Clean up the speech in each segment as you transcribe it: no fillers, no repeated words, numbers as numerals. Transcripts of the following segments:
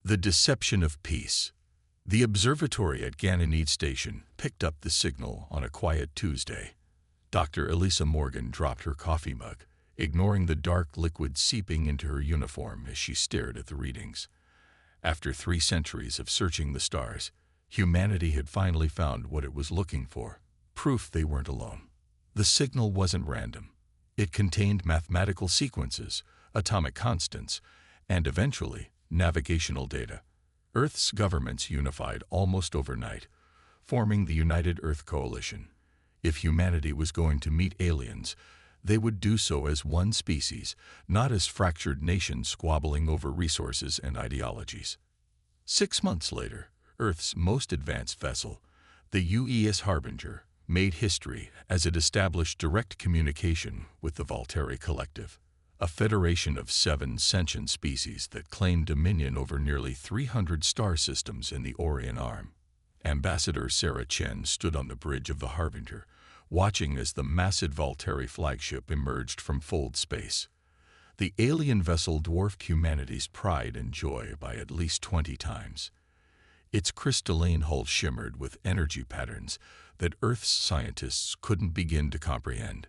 The deception of peace. The observatory at Ganymede Station picked up the signal on a quiet Tuesday. Dr. Elisa Morgan dropped her coffee mug, ignoring the dark liquid seeping into her uniform as she stared at the readings. After 3 centuries of searching the stars, humanity had finally found what it was looking for: proof they weren't alone. The signal wasn't random. It contained mathematical sequences, atomic constants, and eventually, navigational data. Earth's governments unified almost overnight, forming the United Earth Coalition. If humanity was going to meet aliens, they would do so as one species, not as fractured nations squabbling over resources and ideologies. 6 months later, Earth's most advanced vessel, the UES Harbinger, made history as it established direct communication with the Valtteri Collective, a federation of 7 sentient species that claimed dominion over nearly 300 star systems in the Orion Arm. Ambassador Sarah Chen stood on the bridge of the Harbinger, watching as the massive Valtteri flagship emerged from fold space. The alien vessel dwarfed humanity's pride and joy by at least 20 times. Its crystalline hull shimmered with energy patterns that Earth's scientists couldn't begin to comprehend.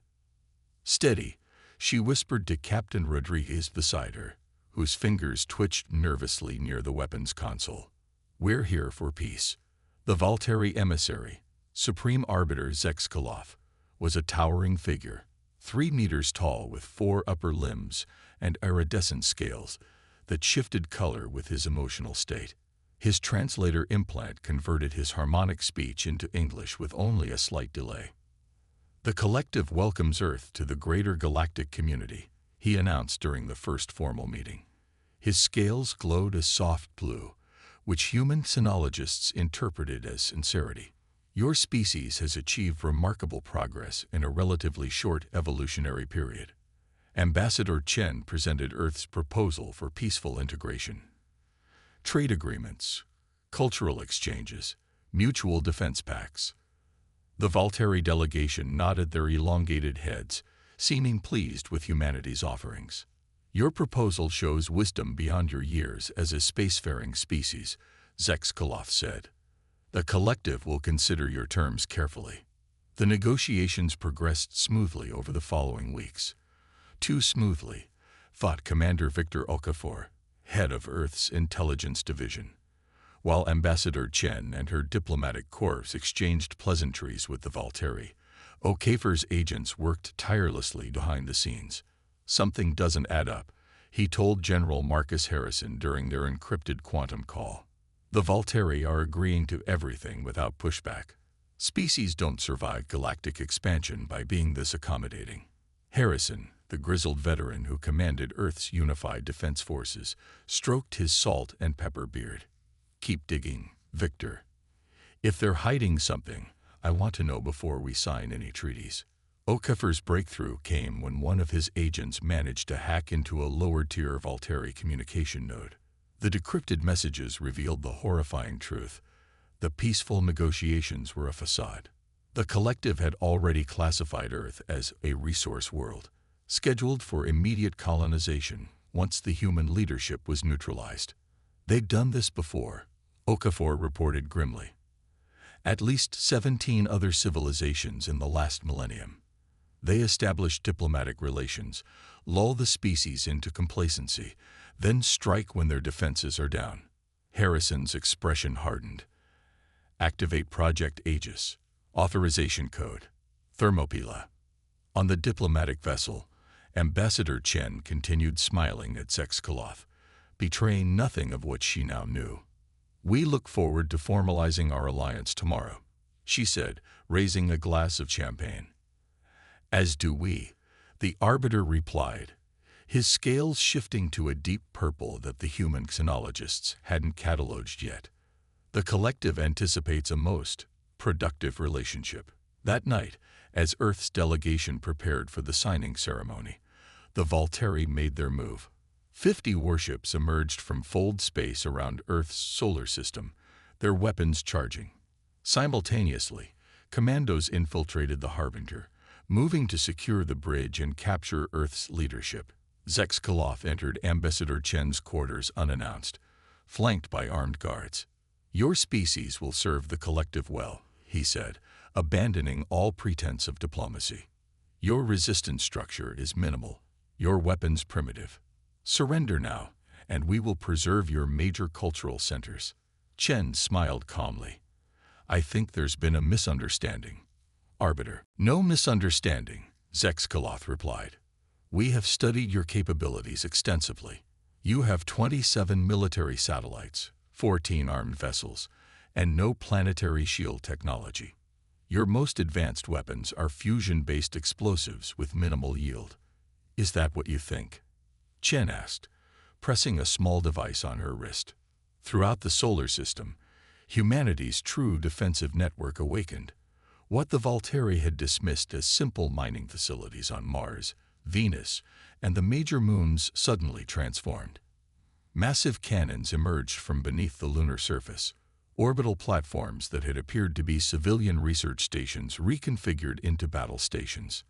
"Steady," she whispered to Captain Rodriguez beside her, whose fingers twitched nervously near the weapons console. "We're here for peace." The Valtteri emissary, Supreme Arbiter Zexkalov, was a towering figure, 3 meters tall with 4 upper limbs and iridescent scales that shifted color with his emotional state. His translator implant converted his harmonic speech into English with only a slight delay. "The Collective welcomes Earth to the greater galactic community," he announced during the first formal meeting. His scales glowed a soft blue, which human sinologists interpreted as sincerity. "Your species has achieved remarkable progress in a relatively short evolutionary period." Ambassador Chen presented Earth's proposal for peaceful integration. Trade agreements, cultural exchanges, mutual defense pacts. The Valtteri delegation nodded their elongated heads, seeming pleased with humanity's offerings. "Your proposal shows wisdom beyond your years as a spacefaring species," Zexkalov said. "The Collective will consider your terms carefully." The negotiations progressed smoothly over the following weeks. Too smoothly, thought Commander Victor Okafor, head of Earth's Intelligence Division. While Ambassador Chen and her diplomatic corps exchanged pleasantries with the Valtteri, Okafor's agents worked tirelessly behind the scenes. "Something doesn't add up," he told General Marcus Harrison during their encrypted quantum call. "The Valtteri are agreeing to everything without pushback. Species don't survive galactic expansion by being this accommodating." Harrison, the grizzled veteran who commanded Earth's unified defense forces, stroked his salt and pepper beard. "Keep digging, Victor. If they're hiding something, I want to know before we sign any treaties." Okafor's breakthrough came when one of his agents managed to hack into a lower-tier Valtteri communication node. The decrypted messages revealed the horrifying truth: the peaceful negotiations were a facade. The Collective had already classified Earth as a resource world, scheduled for immediate colonization once the human leadership was neutralized. "They'd done this before," Okafor reported grimly. "At least 17 other civilizations in the last millennium. They establish diplomatic relations, lull the species into complacency, then strike when their defenses are down." Harrison's expression hardened. "Activate Project Aegis. Authorization code: Thermopyla." On the diplomatic vessel, Ambassador Chen continued smiling at Zexkalov, betraying nothing of what she now knew. "We look forward to formalizing our alliance tomorrow," she said, raising a glass of champagne. "As do we," the Arbiter replied, his scales shifting to a deep purple that the human xenologists hadn't cataloged yet. "The Collective anticipates a most productive relationship." That night, as Earth's delegation prepared for the signing ceremony, the Valtteri made their move. 50 warships emerged from fold space around Earth's solar system, their weapons charging. Simultaneously, commandos infiltrated the Harbinger, moving to secure the bridge and capture Earth's leadership. Zexkalov entered Ambassador Chen's quarters unannounced, flanked by armed guards. "Your species will serve the collective well," he said, abandoning all pretense of diplomacy. "Your resistance structure is minimal, your weapons primitive. Surrender now, and we will preserve your major cultural centers." Chen smiled calmly. "I think there's been a misunderstanding, Arbiter." "No misunderstanding," Zexkaloth replied. "We have studied your capabilities extensively. You have 27 military satellites, 14 armed vessels, and no planetary shield technology. Your most advanced weapons are fusion-based explosives with minimal yield. Is that what you think?" Chen asked, pressing a small device on her wrist. Throughout the solar system, humanity's true defensive network awakened. What the Volteri had dismissed as simple mining facilities on Mars, Venus, and the major moons suddenly transformed. Massive cannons emerged from beneath the lunar surface, orbital platforms that had appeared to be civilian research stations reconfigured into battle stations.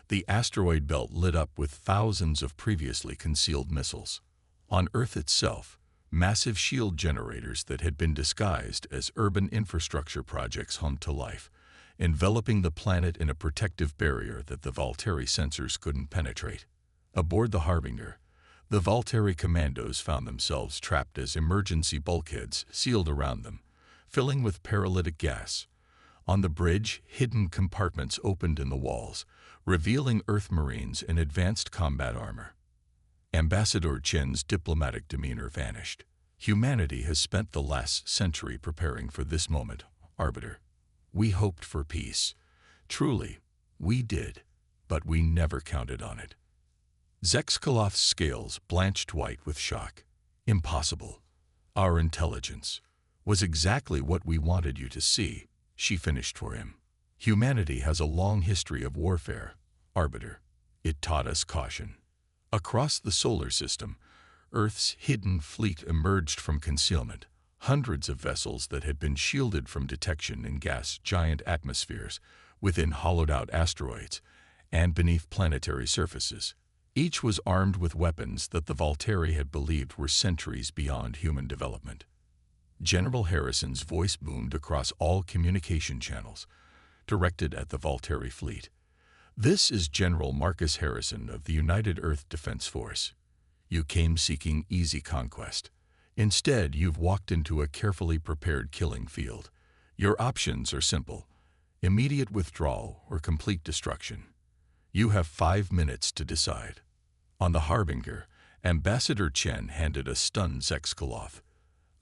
The asteroid belt lit up with thousands of previously concealed missiles. On Earth itself, massive shield generators that had been disguised as urban infrastructure projects hummed to life, enveloping the planet in a protective barrier that the Volteri sensors couldn't penetrate. Aboard the Harbinger, the Volteri commandos found themselves trapped as emergency bulkheads sealed around them, filling with paralytic gas. On the bridge, hidden compartments opened in the walls, revealing Earth Marines in advanced combat armor. Ambassador Chen's diplomatic demeanor vanished. "Humanity has spent the last century preparing for this moment, Arbiter. We hoped for peace. Truly, we did, but we never counted on it." Zexkaloth's scales blanched white with shock. "Impossible. Our intelligence was exactly what we wanted you to see," she finished for him. "Humanity has a long history of warfare, Arbiter. It taught us caution." Across the solar system, Earth's hidden fleet emerged from concealment, hundreds of vessels that had been shielded from detection in gas-giant atmospheres, within hollowed-out asteroids, and beneath planetary surfaces. Each was armed with weapons that the Volteri had believed were centuries beyond human development. General Harrison's voice boomed across all communication channels, directed at the Volteri fleet. "This is General Marcus Harrison of the United Earth Defense Force. You came seeking easy conquest. Instead, you've walked into a carefully prepared killing field. Your options are simple: immediate withdrawal or complete destruction. You have 5 minutes to decide." On the Harbinger, Ambassador Chen handed a stunned Zexkaloth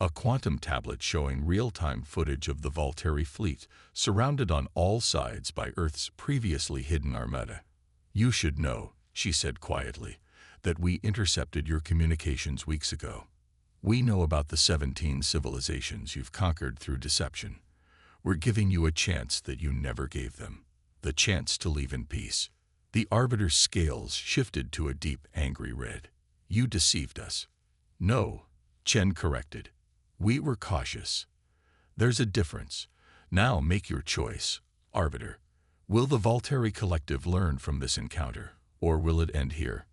a quantum tablet showing real-time footage of the Volteri fleet, surrounded on all sides by Earth's previously hidden armada. "You should know," she said quietly, "that we intercepted your communications weeks ago. We know about the 17 civilizations you've conquered through deception. We're giving you a chance that you never gave them, the chance to leave in peace." The Arbiter's scales shifted to a deep, angry red. "You deceived us." "No," Chen corrected. "We were cautious. There's a difference. Now make your choice, Arbiter. Will the Volteri Collective learn from this encounter, or will it end here?"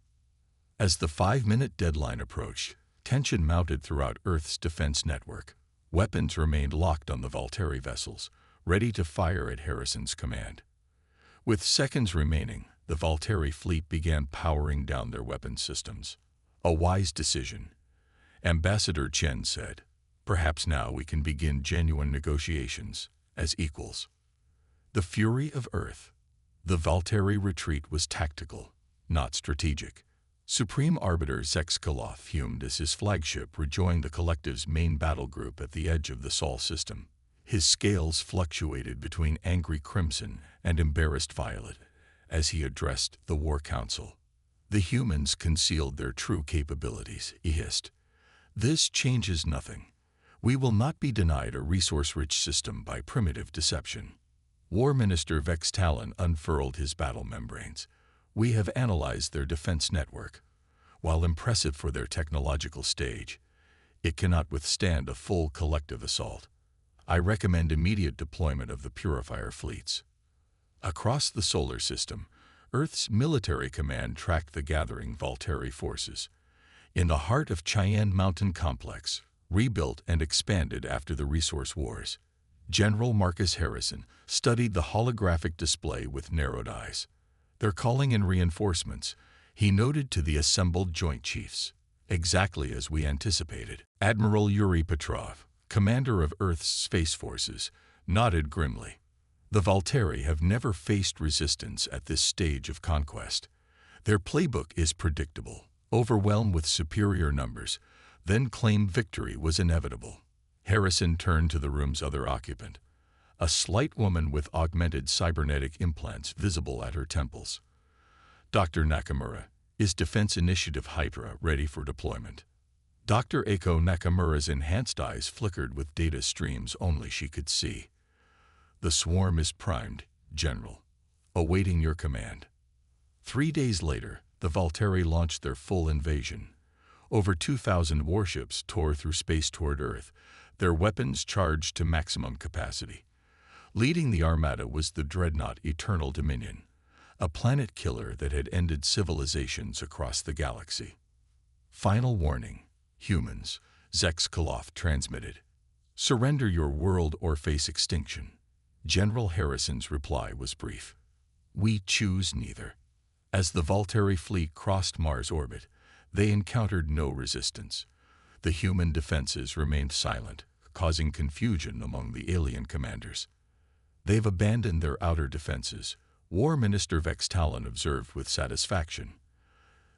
As the 5-minute deadline approached, tension mounted throughout Earth's defense network. Weapons remained locked on the Volteri vessels, ready to fire at Harrison's command. With seconds remaining, the Volteri fleet began powering down their weapon systems. "A wise decision," Ambassador Chen said. "Perhaps now we can begin genuine negotiations, as equals." The fury of Earth. The Volteri retreat was tactical, not strategic. Supreme Arbiter Zexkaloth fumed as his flagship rejoined the Collective's main battle group at the edge of the Sol system. His scales fluctuated between angry crimson and embarrassed violet as he addressed the War Council. "The humans concealed their true capabilities," he hissed. "This changes nothing. We will not be denied a resource-rich system by primitive deception." War Minister Vextalon unfurled his battle membranes. "We have analyzed their defense network. While impressive for their technological stage, it cannot withstand a full collective assault. I recommend immediate deployment of the Purifier fleets." Across the solar system, Earth's military command tracked the gathering Volteri forces. In the heart of Cheyenne Mountain Complex, rebuilt and expanded after the Resource Wars. General Marcus Harrison studied the holographic display with narrowed eyes. "They're calling in reinforcements," he noted to the assembled Joint Chiefs. "Exactly as we anticipated." Admiral Yuri Petrov, commander of Earth's Space Forces, nodded grimly. "The Valteri have never faced resistance at this stage of conquest. Their playbook is predictable: overwhelm with superior numbers, then claim victory was inevitable." Harrison turned to the room's other occupant, a slight woman with augmented cybernetic implants visible at her temples. "Dr. Nakamura, is Defense Initiative Hydra ready for deployment?" Dr. Eiko Nakamura's enhanced eyes flickered with data streams only she could see. "The swarm is primed, General. Awaiting your command." 3 days later, the Valteri launched their full invasion. Over 2,000 warships tore through space toward Earth, their weapons charged to maximum capacity. Leading the armada was the dreadnought Eternal Dominion, a planet killer that had ended civilizations across the galaxy. "Final warning, humans," Zexkalov transmitted. "Surrender your world or face extinction." General Harrison's reply was brief: "We choose neither." As the Valteri fleet crossed Mars' orbit, they encountered no resistance. The human defenses remained silent, causing confusion among the alien commanders. "They've abandoned their outer defenses," War Minister Vex Talon observed with satisfaction.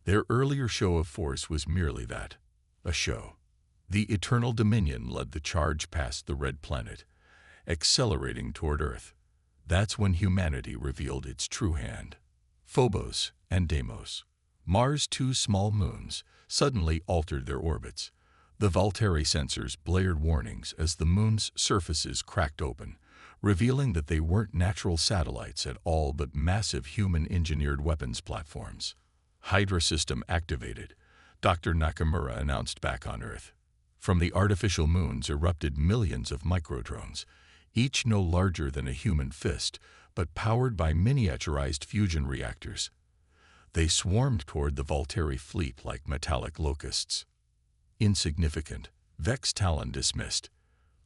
"Their earlier show of force was merely that, a show." The Eternal Dominion led the charge past the Red Planet, accelerating toward Earth. That's when humanity revealed its true hand. Phobos and Deimos, Mars' 2 small moons, suddenly altered their orbits. The Valteri sensors blared warnings as the moon's surfaces cracked open, revealing that they weren't natural satellites at all but massive human-engineered weapons platforms. "Hydra system activated," Dr. Nakamura announced back on Earth. From the artificial moons erupted millions of microdrones, each no larger than a human fist, but powered by miniaturized fusion reactors. They swarmed toward the Valteri fleet like metallic locusts. "Insignificant," Vex Talon dismissed.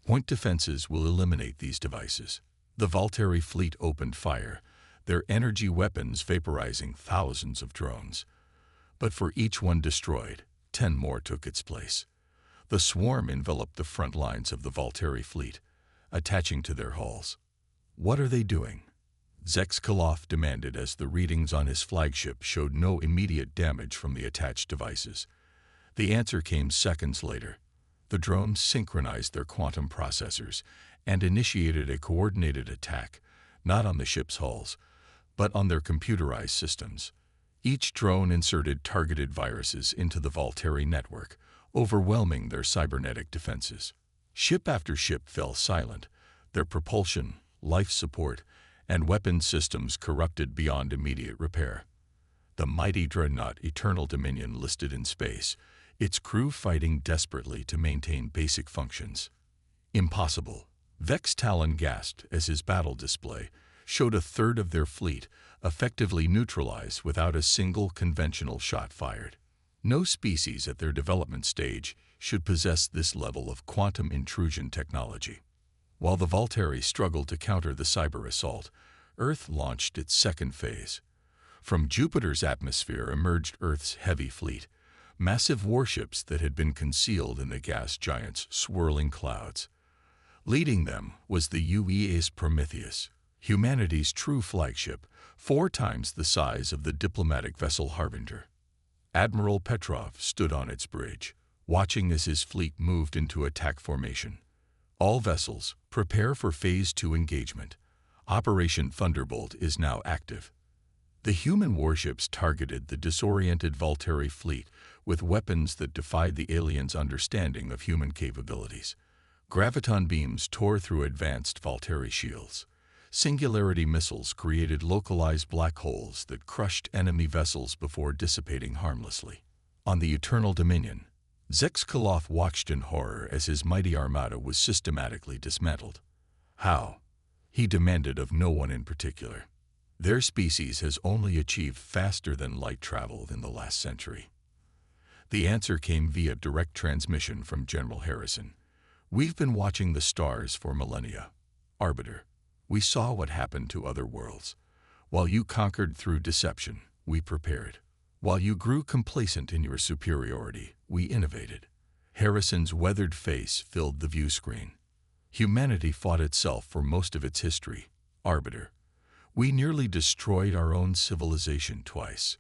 "Point defenses will eliminate these devices." The Valteri fleet opened fire, their energy weapons vaporizing thousands of drones. But for each one destroyed, 10 more took its place. The swarm enveloped the front lines of the Valteri fleet, attaching to their hulls. "What are they doing?" Zexkalov demanded as the readings on his flagship showed no immediate damage from the attached devices. The answer came seconds later. The drones synchronized their quantum processors and initiated a coordinated attack, not on the ship's hulls, but on their computerized systems. Each drone inserted targeted viruses into the Valteri network, overwhelming their cybernetic defenses. Ship after ship fell silent, their propulsion, life support, and weapon systems corrupted beyond immediate repair. The mighty dreadnought Eternal Dominion listed in space, its crew fighting desperately to maintain basic functions. "Impossible," Vex Talon gasped as his battle display showed a third of their fleet effectively neutralized without a single conventional shot fired. No species at their development stage should possess this level of quantum intrusion technology. While the Valteri struggled to counter the cyber assault, Earth launched its second phase. From Jupiter's atmosphere emerged Earth's heavy fleet, massive warships that had been concealed in the gas giant's swirling clouds. Leading them was the UEA's Prometheus, humanity's true flagship, 4 times the size of the diplomatic vessel Harbinger. Admiral Petrov stood on its bridge, watching as his fleet moved into attack formation. "All vessels, prepare for Phase 2 engagement. Operation Thunderbolt is now active." The human warships targeted the disoriented Valteri fleet with weapons that defied the aliens' understanding of human capabilities. Graviton beams tore through advanced Valteri shields. Singularity missiles created localized black holes that crushed enemy vessels before dissipating harmlessly. On the Eternal Dominion, Zexkalov watched in horror as his mighty armada was systematically dismantled. "How?" he demanded of no one in particular. "Their species has only achieved faster than light travel in the last century." The answer came via direct transmission from General Harrison. "We've been watching the stars for millennia. Arbiter, we saw what happened to other worlds. While you conquered through deception, we prepared. While you grew complacent in your superiority, we innovated." Harrison's weathered face filled the view screen. "Humanity fought itself for most of its history. Arbiter, we nearly destroyed our own civilization twice.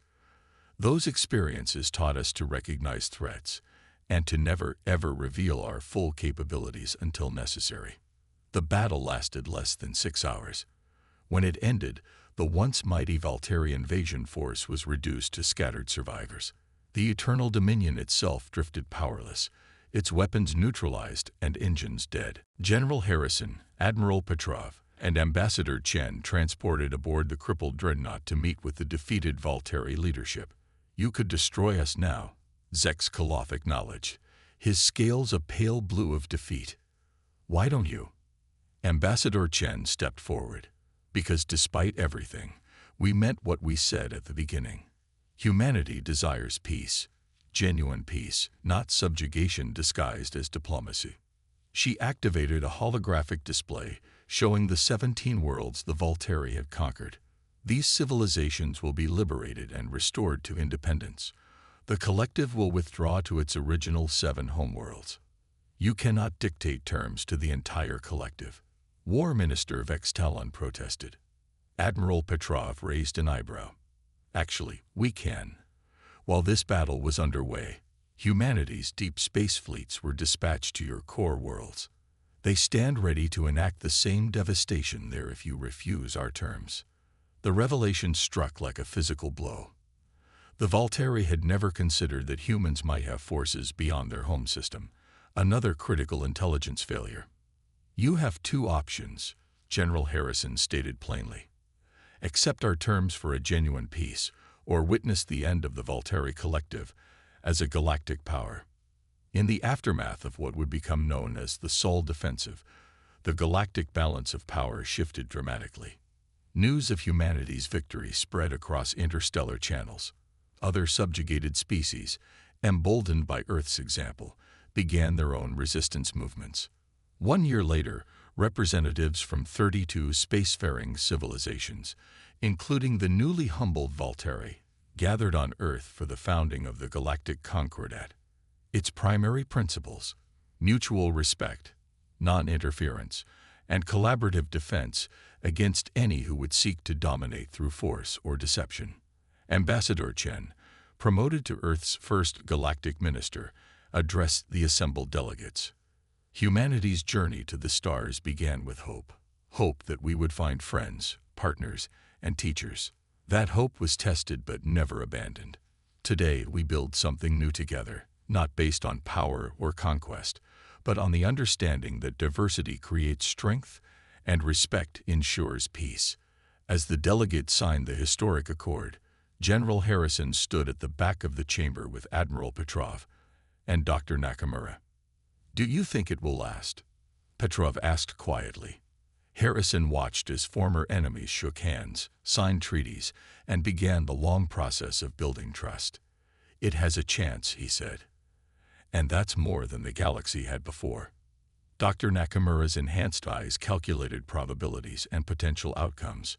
Those experiences taught us to recognize threats and to never, ever reveal our full capabilities until necessary." The battle lasted less than 6 hours. When it ended, the once mighty Valteri invasion force was reduced to scattered survivors. The Eternal Dominion itself drifted powerless, its weapons neutralized and engines dead. General Harrison, Admiral Petrov, and Ambassador Chen transported aboard the crippled dreadnought to meet with the defeated Valteri leadership. "You could destroy us now," Zexkalov acknowledged, his scales a pale blue of defeat. "Why don't you?" Ambassador Chen stepped forward. "Because despite everything, we meant what we said at the beginning. Humanity desires peace, genuine peace, not subjugation disguised as diplomacy." She activated a holographic display showing the 17 worlds the Valteri had conquered. "These civilizations will be liberated and restored to independence. The collective will withdraw to its original 7 homeworlds. You cannot dictate terms to the entire collective." War Minister Vextalon protested. Admiral Petrov raised an eyebrow. "Actually, we can." While this battle was underway, humanity's deep space fleets were dispatched to your core worlds. They stand ready to enact the same devastation there if you refuse our terms. The revelation struck like a physical blow. The Valteri had never considered that humans might have forces beyond their home system, another critical intelligence failure. "You have 2 options," General Harrison stated plainly. "Accept our terms for a genuine peace, or witness the end of the Valteri collective as a galactic power." In the aftermath of what would become known as the Sol Defensive, the galactic balance of power shifted dramatically. News of humanity's victory spread across interstellar channels. Other subjugated species, emboldened by Earth's example, began their own resistance movements. 1 year later, representatives from 32 spacefaring civilizations, including the newly humbled Valteri, gathered on Earth for the founding of the Galactic Concordat. Its primary principles, mutual respect, non-interference, and collaborative defense against any who would seek to dominate through force or deception. Ambassador Chen, promoted to Earth's first galactic minister, addressed the assembled delegates. "Humanity's journey to the stars began with hope. Hope that we would find friends, partners, and teachers. That hope was tested but never abandoned. Today we build something new together, not based on power or conquest, but on the understanding that diversity creates strength and respect ensures peace." As the delegates signed the historic accord, General Harrison stood at the back of the chamber with Admiral Petrov and Dr. Nakamura. "Do you think it will last?" Petrov asked quietly. Harrison watched as former enemies shook hands, signed treaties, and began the long process of building trust. "It has a chance," he said. "And that's more than the galaxy had before." Dr. Nakamura's enhanced eyes calculated probabilities and potential outcomes.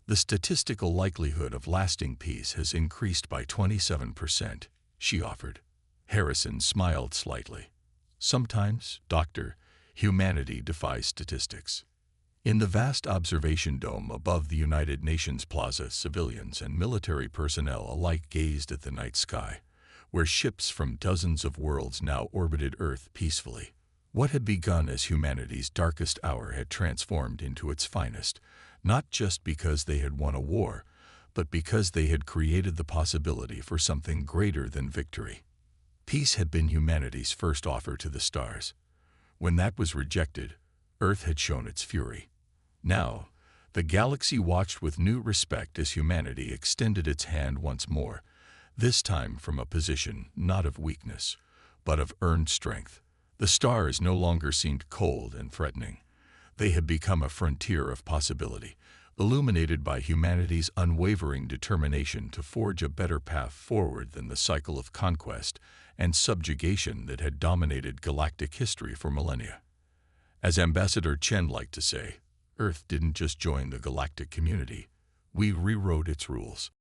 "The statistical likelihood of lasting peace has increased by 27%, she offered. Harrison smiled slightly. "Sometimes, Doctor, humanity defies statistics." In the vast observation dome above the United Nations Plaza, civilians and military personnel alike gazed at the night sky, where ships from dozens of worlds now orbited Earth peacefully. What had begun as humanity's darkest hour had transformed into its finest, not just because they had won a war, but because they had created the possibility for something greater than victory. Peace had been humanity's first offer to the stars. When that was rejected, Earth had shown its fury. Now, the galaxy watched with new respect as humanity extended its hand once more, this time from a position not of weakness, but of earned strength. The stars no longer seemed cold and threatening. They had become a frontier of possibility, illuminated by humanity's unwavering determination to forge a better path forward than the cycle of conquest and subjugation that had dominated galactic history for millennia. As Ambassador Chen liked to say, Earth didn't just join the galactic community, we rewrote its rules.